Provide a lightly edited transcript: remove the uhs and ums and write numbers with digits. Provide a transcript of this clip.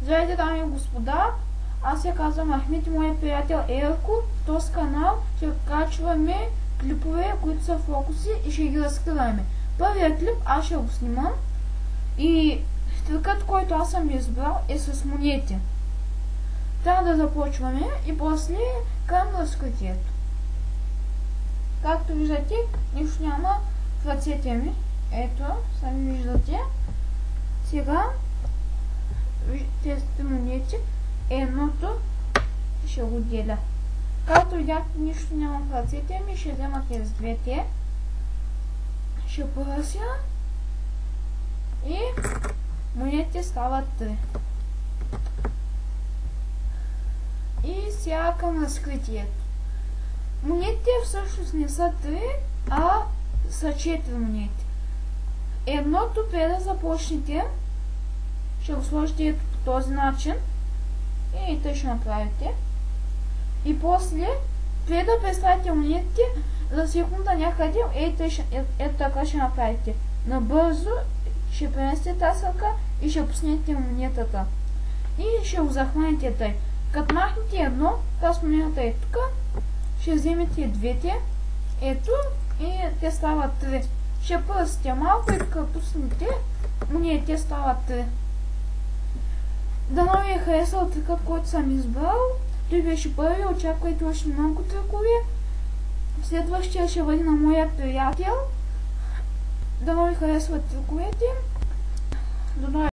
Здравейте, дами и господа, аз се казвам Ахмед и моят приятел Ерко. В този канал ще качваме клипове, които са фокуси и ще ги разкриваме. Първият клип аз ще го снимам и трикът, който аз съм избрал, е с монети. Трябва да започваме и после към разкритието. Както виждате, нищо няма в ръцете ми. Ето, сами виждате. Сега тези монети, едното ще го деля. Както видяхте, нищо няма в ръцете ми, ще взема тези двете. Ще пръся и монетите стават 3. И сега към разкритието. Монетите всъщност не са 3, а са 4 монети. Едното, преди да започнете, ще го сложите ето по този начин и тъй ще направите. И после, преди да представите монетите, за секунда някъде, ето така ще направите. Набързо ще пренесете тази ръка и ще пуснете монетата. И ще го захванете тъй. Като махнете едно, тази монетата е тук, ще вземете двете, ето, и те стават 3. Ще пръсите малко и като пуснете, монетите стават 3. Дано ви е харесал трикът, който съм избрал. Той беше първи, очаквайте още много трикове. Следващия ще бъде на моя приятел. Дано ви харесват триковете.